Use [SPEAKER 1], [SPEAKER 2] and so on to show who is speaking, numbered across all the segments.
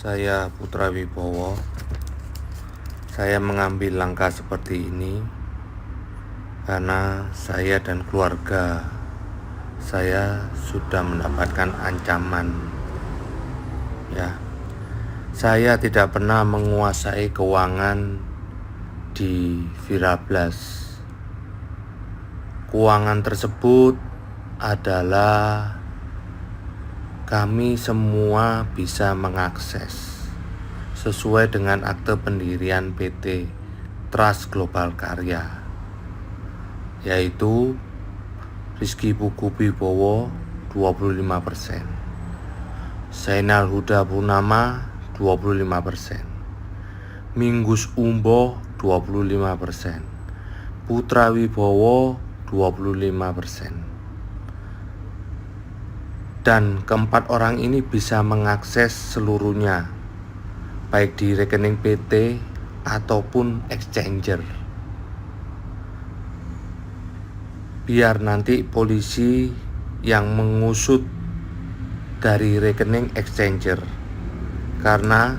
[SPEAKER 1] Saya Putra Wibowo. Saya mengambil langkah seperti ini karena saya dan keluarga saya sudah mendapatkan ancaman. Saya tidak pernah menguasai keuangan di Virablast. Keuangan tersebut adalah kami semua bisa mengakses sesuai dengan akte pendirian PT Trust Global Karya, yaitu Rizky Pugu Wibowo 25%, Zainal Huda Purnama 25%, Mingus Umbo 25%, Putra Wibowo 25%. Dan keempat orang ini bisa mengakses seluruhnya, baik di rekening PT ataupun exchanger. Biar nanti polisi yang mengusut dari rekening exchanger, karena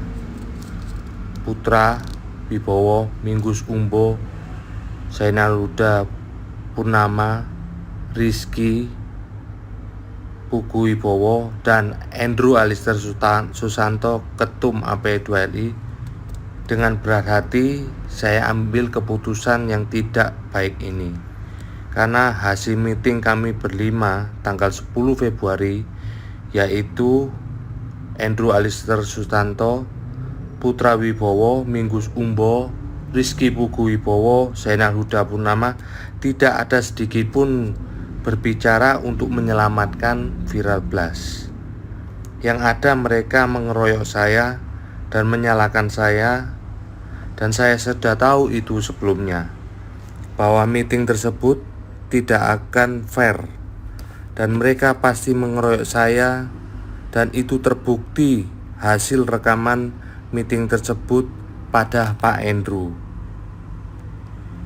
[SPEAKER 1] Putra Wibowo, Mingus Umbo, Zainal Huda Purnama, Rizky Pugu Wibowo, dan Andrew Alistair Susanto, Ketum AP2LI, dengan berat hati saya ambil keputusan yang tidak baik ini. Karena hasil meeting kami berlima tanggal 10 Februari, yaitu Andrew Alistair Susanto, Putra Wibowo, Mingus Umbo, Rizky Pugu Wibowo, Zainal Huda Purnama, tidak ada sedikit pun berbicara untuk menyelamatkan Virablast. Yang ada mereka mengeroyok saya dan menyalahkan saya, dan saya sudah tahu itu sebelumnya, bahwa meeting tersebut tidak akan fair, dan mereka pasti mengeroyok saya, dan itu terbukti hasil rekaman meeting tersebut pada Pak Andrew.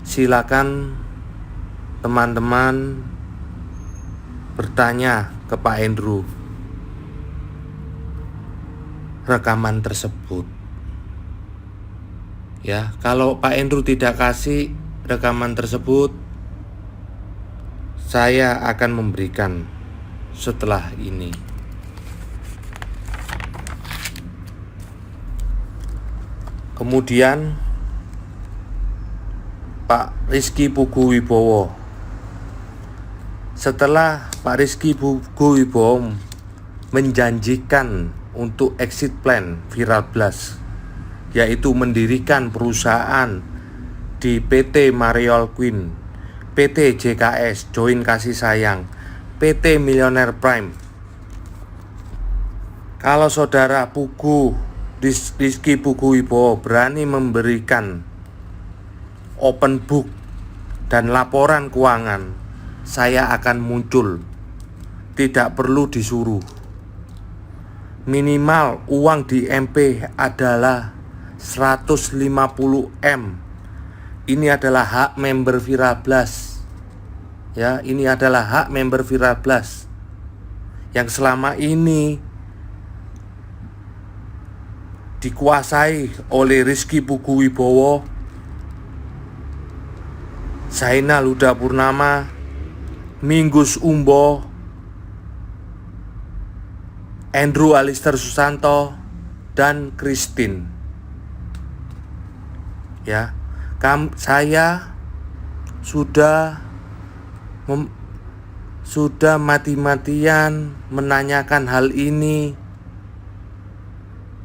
[SPEAKER 1] Silakan teman-teman bertanya ke Pak Andrew rekaman tersebut. Kalau Pak Andrew tidak kasih rekaman tersebut, saya akan memberikan setelah ini. Kemudian Pak Rizky Pugu Wibowo. Setelah Pak Rizky Pugu Wibowo menjanjikan untuk exit plan Virablast, yaitu mendirikan perusahaan di PT Mariol Queen, PT JKS Join Kasih Sayang, PT Millionaire Prime. Kalau saudara Rizky Pugu Wibowo berani memberikan open book dan laporan keuangan, saya akan muncul, tidak perlu disuruh. Minimal uang di MP adalah 150M. Ini adalah hak member Virablast. Ini adalah hak member Virablast yang selama ini dikuasai oleh Rizky Pugu Wibowo, Zainal Huda Purnama, Mingus Umbo, Andrew Alistair Susanto, dan Christine. Saya sudah mati-matian menanyakan hal ini,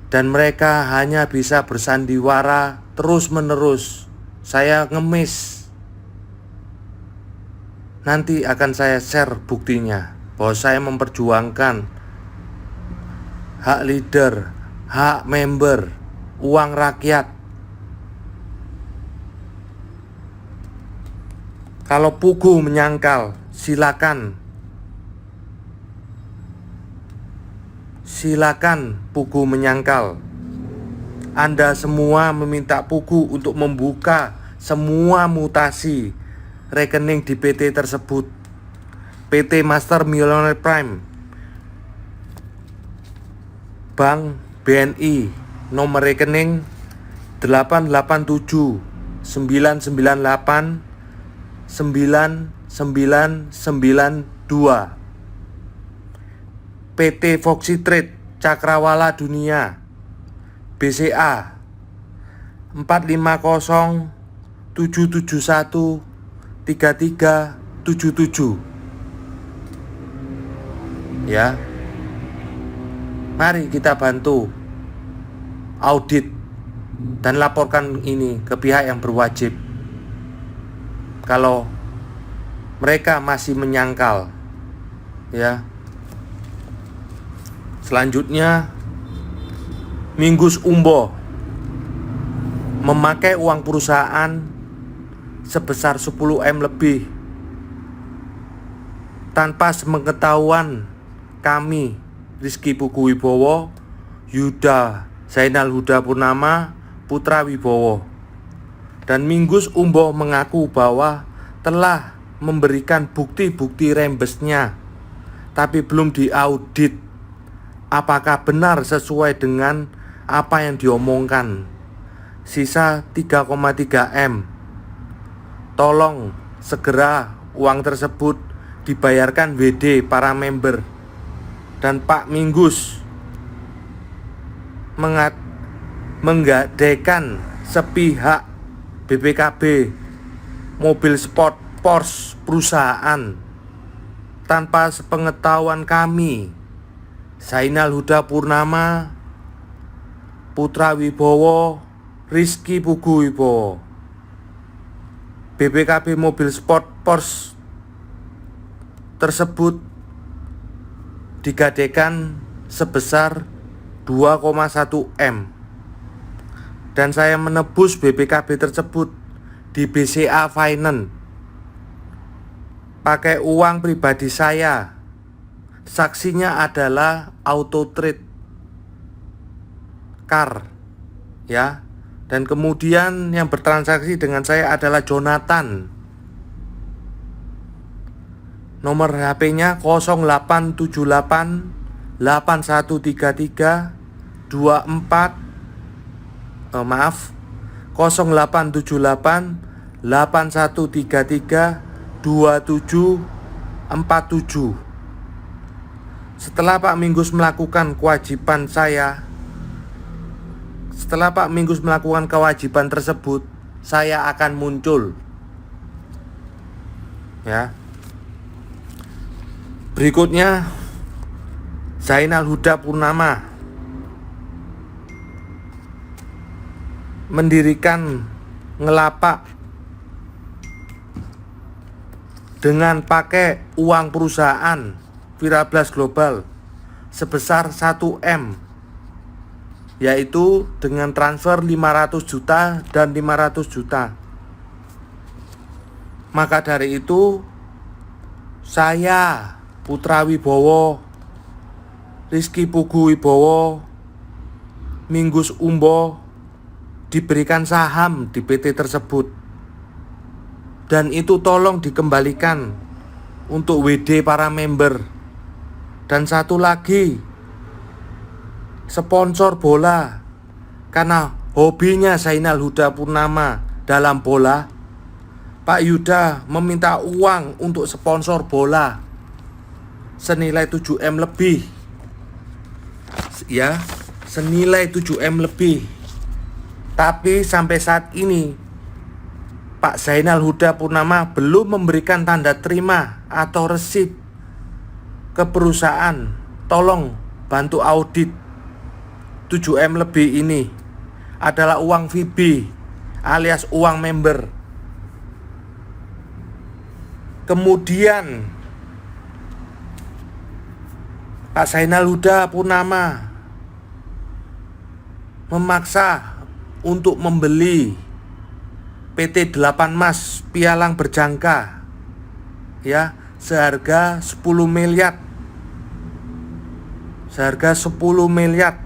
[SPEAKER 1] dan mereka hanya bisa bersandiwara terus-menerus. Saya ngemis. Nanti akan saya share buktinya bahwa saya memperjuangkan hak leader, hak member, uang rakyat. Kalau Pugu menyangkal, silakan Pugu menyangkal. Anda semua meminta Pugu untuk membuka semua mutasi rekening di PT tersebut, PT Master Millionaire Prime, Bank BNI, nomor rekening 887 998 9992 PT Foxy Trade Cakrawala Dunia BCA 450 771 3377. Ya. Mari kita bantu audit dan laporkan ini ke pihak yang berwajib. Kalau mereka masih menyangkal, ya. Selanjutnya, Minggus Umbo memakai uang perusahaan sebesar 10M lebih tanpa sepengetahuan kami, Rizky Pugu Wibowo, Yuda Zainal Huda Purnama, Putra Wibowo. Dan Minggus Umbo mengaku bahwa telah memberikan bukti-bukti rembesnya, tapi belum diaudit apakah benar sesuai dengan apa yang diomongkan. Sisa 3,3M. Tolong segera uang tersebut dibayarkan WD para member. Dan Pak Minggus menggadaikan sepihak BPKB mobil sport Porsche perusahaan tanpa sepengetahuan kami, Zainal Huda Purnama, Putra Wibowo, Rizky Pugu Wibowo. BPKB mobil sport Porsche tersebut digadaikan sebesar 2,1M. Dan saya menebus BPKB tersebut di BCA Finance pakai uang pribadi saya. Saksinya adalah Auto Trade Car, ya. Dan kemudian yang bertransaksi dengan saya adalah Jonathan. Nomor HP-nya 0878 8133 24 0878 8133 2747. Setelah Pak Minggus melakukan kewajiban tersebut, saya akan muncul. Ya. Berikutnya, Zainal Huda Purnama mendirikan ngelapak dengan pakai uang perusahaan Virablas Global sebesar 1M, yaitu dengan transfer 500 juta dan 500 juta. Maka dari itu, saya, Putra Wibowo, Rizky Pugu Wibowo, Minggus Umbo diberikan saham di PT tersebut. Dan itu tolong dikembalikan untuk WD para member. Dan satu lagi, sponsor bola. Karena hobinya Zainal Huda Purnama dalam bola, Pak Yuda meminta uang untuk sponsor bola senilai 7M lebih. Ya, senilai 7M lebih. Tapi sampai saat ini Pak Zainal Huda Purnama belum memberikan tanda terima atau resip ke perusahaan. Tolong bantu audit. 7M lebih ini adalah uang VB alias uang member. Kemudian Pak Zainal Huda Purnama memaksa untuk membeli PT 8 Mas Pialang Berjangka, ya, seharga 10 miliar. Seharga 10 miliar.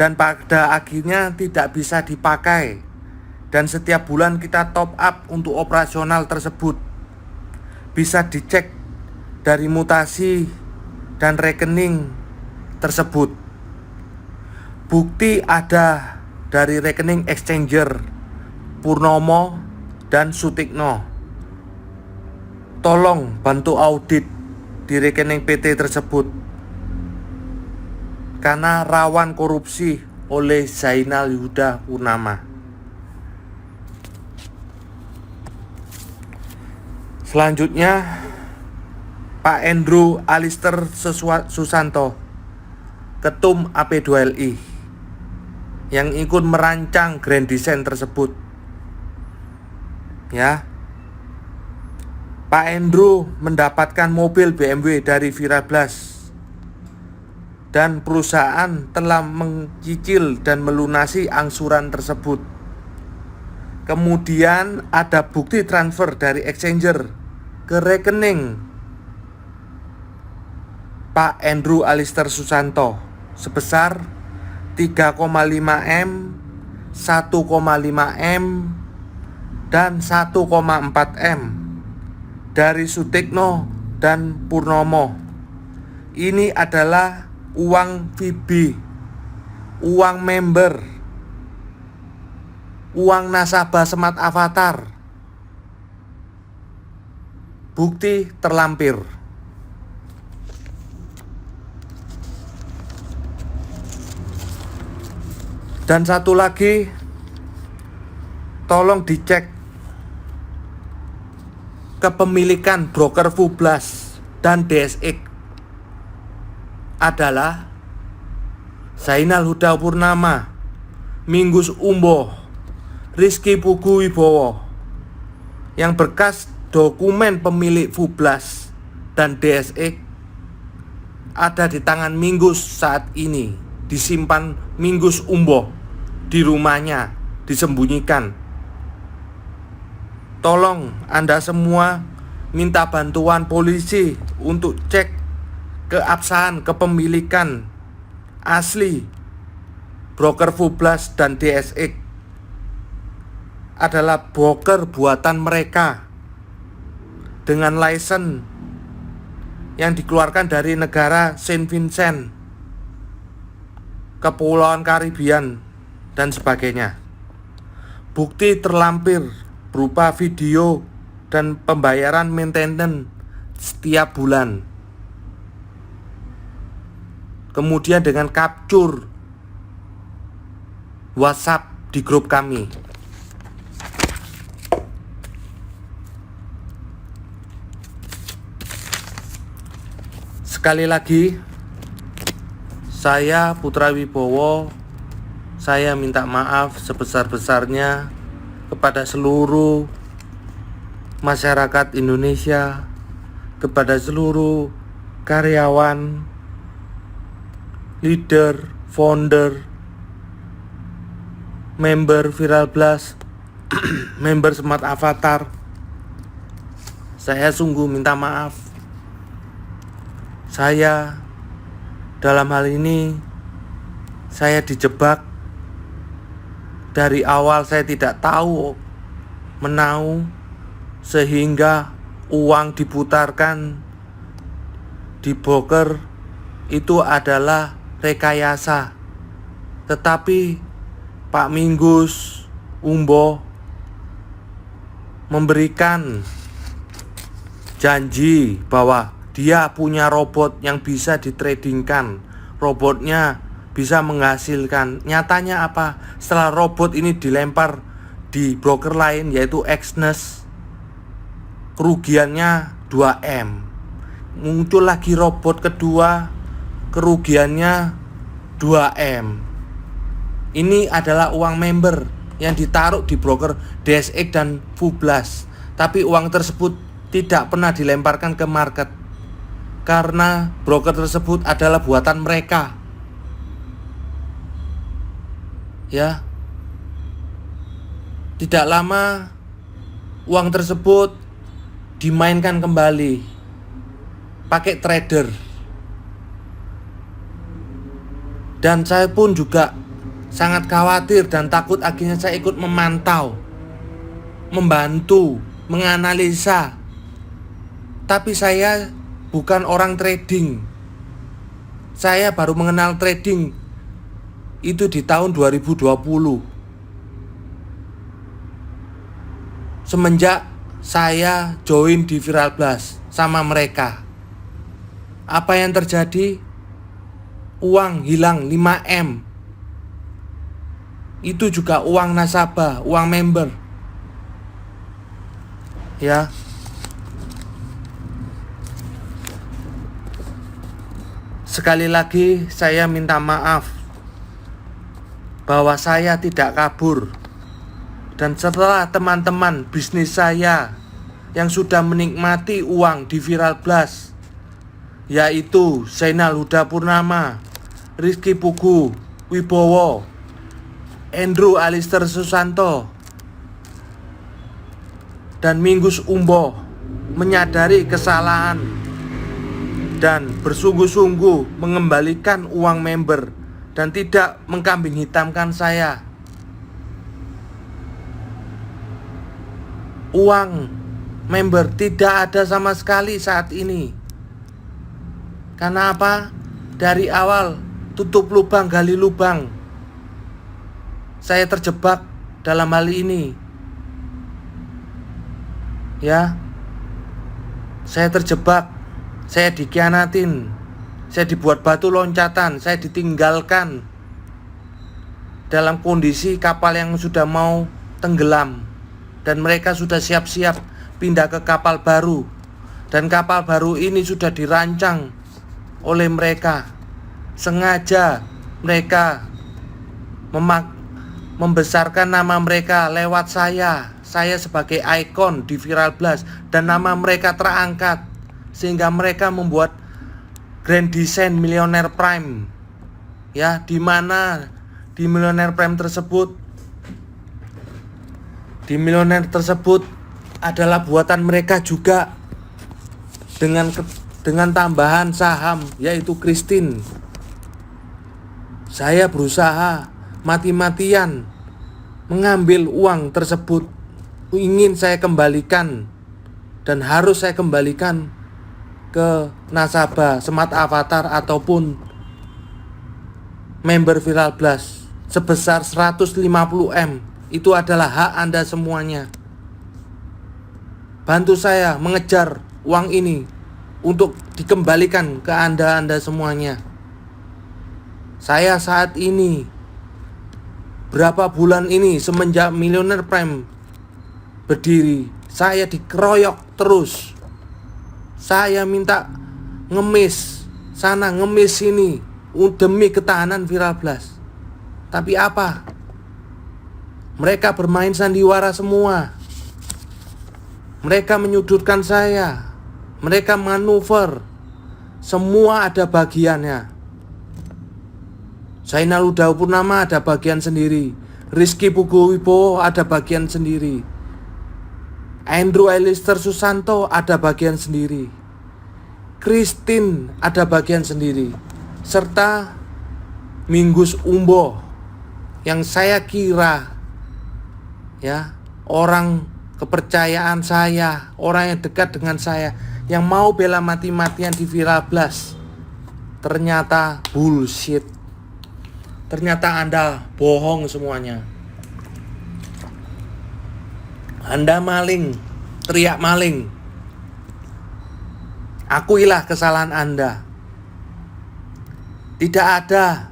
[SPEAKER 1] Dan pada akhirnya tidak bisa dipakai. Dan setiap bulan kita top up untuk operasional tersebut. Bisa dicek dari mutasi dan rekening tersebut. Bukti ada dari rekening exchanger Purnomo dan Sutikno. Tolong bantu audit di rekening PT tersebut karena rawan korupsi oleh Zainal Huda Purnama. Selanjutnya Pak Andrew Alister Susanto, Ketum AP2LI, yang ikut merancang grand design tersebut. Ya, Pak Andrew mendapatkan mobil BMW dari Virablas dan perusahaan telah mencicil dan melunasi angsuran tersebut. Kemudian ada bukti transfer dari exchanger ke rekening Pak Andrew Alister Susanto sebesar 3,5 M, 1,5 M, dan 1,4 M dari Sutikno dan Purnomo. Ini adalah uang VB, uang member, uang nasabah Smart Avatar. Bukti terlampir. Dan satu lagi, tolong dicek kepemilikan broker Fublas dan DSX adalah Zainal Huda Purnama, Minggus Umboh, Rizky Pugu Wibowo. Yang berkas dokumen pemilik Fublas dan DSX ada di tangan Minggus saat ini, disimpan Minggus Umboh di rumahnya, disembunyikan. Tolong Anda semua minta bantuan polisi untuk cek keabsahan kepemilikan asli broker Fublas dan DSX adalah broker buatan mereka dengan license yang dikeluarkan dari negara Saint Vincent, Kepulauan Karibian, dan sebagainya. Bukti terlampir berupa video dan pembayaran maintenance setiap bulan. Kemudian dengan capture WhatsApp di grup kami. Sekali lagi, saya Putra Wibowo, saya minta maaf sebesar-besarnya kepada seluruh masyarakat Indonesia, kepada seluruh karyawan, leader, founder, member Virablas, member Smart Avatar. Saya sungguh minta maaf. Saya dalam hal ini saya dijebak. Dari awal saya tidak tahu menau, sehingga uang diputarkan di broker itu adalah rekayasa. Tetapi Pak Minggus Umboh memberikan janji bahwa dia punya robot yang bisa ditradingkan. Robotnya bisa menghasilkan. Nyatanya apa? Setelah robot ini dilempar di broker lain yaitu Exness, kerugiannya 2M. Muncul lagi robot kedua, kerugiannya 2M. Ini adalah uang member yang ditaruh di broker DSX dan Fublas. Tapi uang tersebut tidak pernah dilemparkan ke market karena broker tersebut adalah buatan mereka. Ya. Tidak lama uang tersebut dimainkan kembali pakai trader. Dan saya pun juga sangat khawatir dan takut, akhirnya saya ikut memantau, membantu, menganalisa. Tapi saya bukan orang trading. Saya baru mengenal trading Itu di tahun 2020. Semenjak saya join di Viral Blast sama mereka, apa yang terjadi? Uang hilang 5M. Itu juga uang nasabah, uang member. Ya. Sekali lagi saya minta maaf bahwa saya tidak kabur. Dan setelah teman-teman bisnis saya yang sudah menikmati uang di Viral Blast, yaitu Zainal Huda Purnama, Rizky Pugu Wibowo, Andrew Alister Susanto, dan Mingus Umbo, menyadari kesalahan dan bersungguh-sungguh mengembalikan uang member dan tidak mengkambing hitamkan saya. Uang member tidak ada sama sekali saat ini. Karena apa? Dari awal tutup lubang gali lubang. Saya terjebak dalam hal ini. Ya. Saya terjebak. Saya dikhianatin. Saya dibuat batu loncatan. Saya ditinggalkan dalam kondisi kapal yang sudah mau tenggelam. Dan mereka sudah siap-siap pindah ke kapal baru. Dan kapal baru ini sudah dirancang oleh mereka. Sengaja mereka membesarkan nama mereka lewat saya. Saya sebagai ikon di Viral Blast. Dan nama mereka terangkat. Sehingga mereka membuat Grand Design Millionaire Prime. Ya, di mana di Millionaire Prime tersebut, di Millionaire tersebut adalah buatan mereka juga dengan tambahan saham, yaitu Christine. Saya berusaha mati-matian mengambil uang tersebut, ingin saya kembalikan dan harus saya kembalikan ke nasabah Smart Avatar ataupun member Viral Blast sebesar 150M. Itu adalah hak Anda semuanya. Bantu saya mengejar uang ini untuk dikembalikan ke Anda semuanya. Saya saat ini, berapa bulan ini semenjak Millionaire Prime berdiri, saya dikeroyok terus. Saya minta ngemis sana, ngemis sini demi ketahanan Viral Blast. Tapi apa? Mereka bermain sandiwara semua. Mereka menyudutkan saya. Mereka manuver. Semua ada bagiannya. Zainal Huda Purnama ada bagian sendiri. Rizky Pugu Wibowo ada bagian sendiri. Andrew Alister Susanto ada bagian sendiri. Christine ada bagian sendiri. Serta Mingus Umbo, yang saya kira orang kepercayaan saya, orang yang dekat dengan saya, yang mau bela mati-matian di Viral Blast, ternyata bullshit. Ternyata Anda bohong semuanya. Anda maling, teriak maling. Akuilah kesalahan Anda. Tidak ada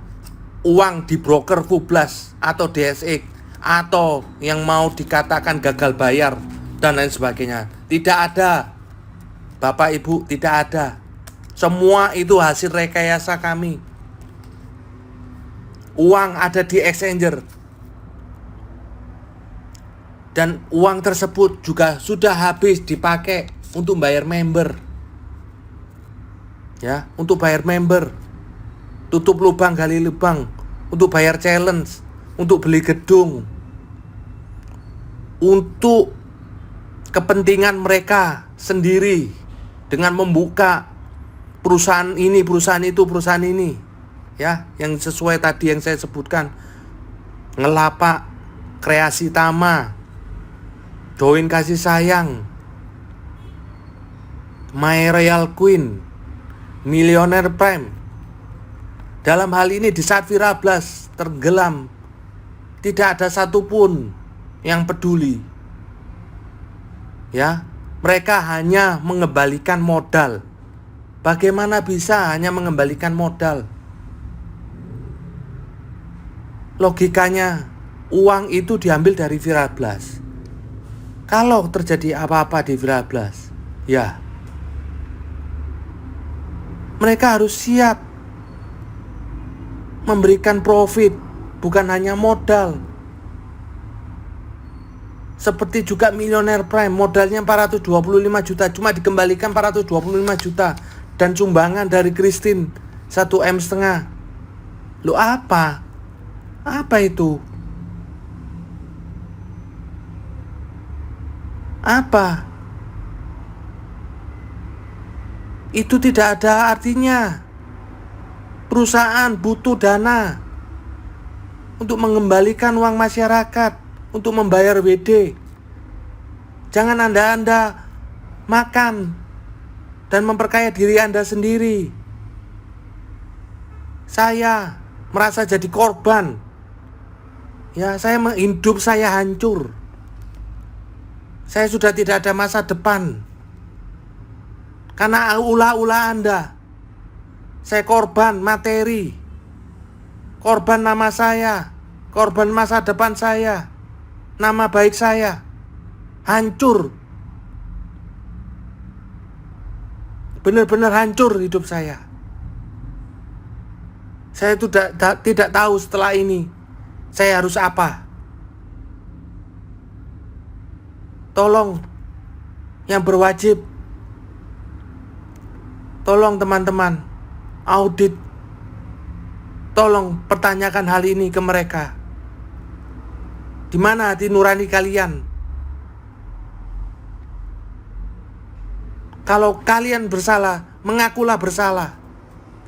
[SPEAKER 1] uang di broker Fublas atau DSX atau yang mau dikatakan gagal bayar dan lain sebagainya. Tidak ada, Bapak Ibu, tidak ada. Semua itu hasil rekayasa kami. Uang ada di exchanger. Dan uang tersebut juga sudah habis dipakai untuk bayar member. Ya, untuk bayar member. Tutup lubang gali lubang, untuk bayar challenge, untuk beli gedung, untuk kepentingan mereka sendiri dengan membuka perusahaan ini, perusahaan itu, perusahaan ini, ya, yang sesuai tadi yang saya sebutkan, Ngelapak, Kreasi Tama, Join Kasih Sayang, My Royal Queen, Millionaire Prime, Dalam hal ini di saat Virablas tenggelam, tidak ada satupun yang peduli. Ya, mereka hanya mengembalikan modal. Bagaimana bisa hanya mengembalikan modal? Logikanya, uang itu diambil dari Virablas. Kalau terjadi apa-apa di Virablas, ya, mereka harus siap memberikan profit, bukan hanya modal. Seperti juga Millionaire Prime, modalnya 425 juta, cuma dikembalikan 425 juta. Dan sumbangan dari Christine 1,5 M. Lu apa? Apa itu? Apa? Itu tidak ada artinya. Perusahaan butuh dana untuk mengembalikan uang masyarakat, untuk membayar WD. Jangan Anda makan dan memperkaya diri Anda sendiri. Saya merasa jadi korban. Ya, hidup saya hancur. Saya sudah tidak ada masa depan karena ulah-ulah Anda. Saya korban materi, korban nama saya, korban masa depan saya, nama baik saya hancur. Benar-benar hancur hidup saya. Saya tidak tahu setelah ini saya harus apa. Tolong yang berwajib, tolong teman-teman audit, tolong pertanyakan hal ini ke mereka. Di mana hati nurani kalian? Kalau kalian bersalah, mengakulah bersalah.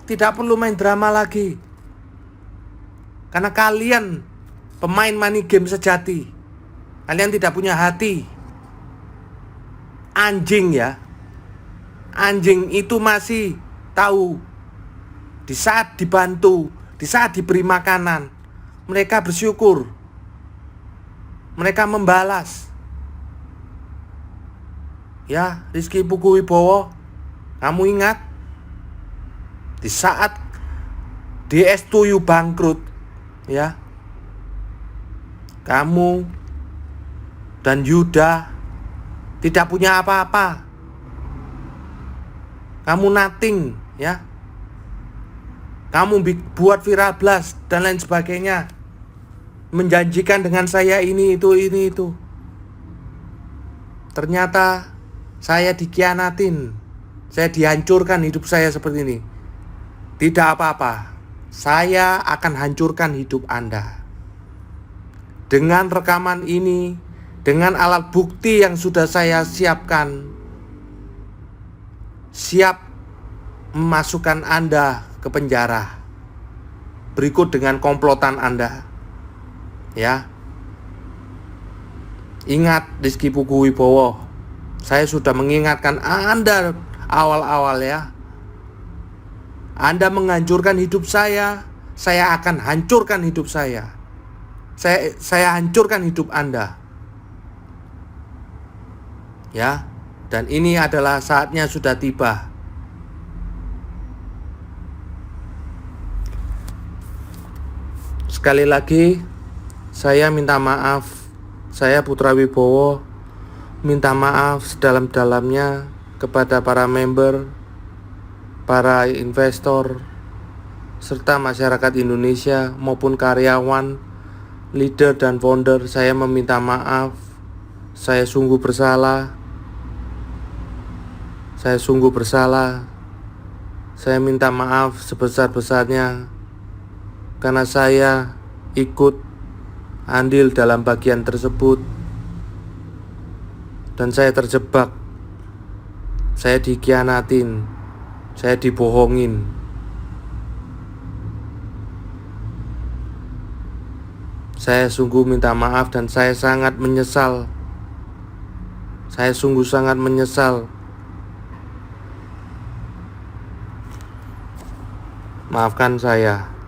[SPEAKER 1] Tidak perlu main drama lagi. Karena kalian pemain money game sejati. Kalian tidak punya hati. Anjing ya. Anjing itu masih tahu. Di saat dibantu, di saat diberi makanan, mereka bersyukur. Mereka membalas. Ya, Rizky Pugu Wibowo, kamu ingat di saat DS2U bangkrut, ya, kamu dan Yuda tidak punya apa-apa. Kamu nothing, ya. Kamu buat Virablas dan lain sebagainya, menjanjikan dengan saya ini itu. Ternyata saya dikhianatin. Saya dihancurkan hidup saya seperti ini. Tidak apa-apa. Saya akan hancurkan hidup Anda. Dengan rekaman ini, dengan alat bukti yang sudah saya siapkan, siap memasukkan Anda ke penjara. Berikut dengan komplotan Anda. Ya. Ingat Rizky Pugu Wibowo. Saya sudah mengingatkan Anda awal-awal ya. Anda menghancurkan hidup saya akan hancurkan hidup saya. Saya hancurkan hidup Anda. Ya, dan ini adalah saatnya sudah tiba. Sekali lagi, saya minta maaf. Saya Putra Wibowo minta maaf sedalam-dalamnya kepada para member, para investor, serta masyarakat Indonesia maupun karyawan, leader dan founder. Saya meminta maaf. Saya sungguh bersalah. Saya minta maaf sebesar-besarnya karena saya ikut andil dalam bagian tersebut. Dan saya terjebak. Saya dikhianatin. Saya dibohongin. Saya sungguh minta maaf dan saya sangat menyesal. Saya sungguh sangat menyesal. Maafkan saya.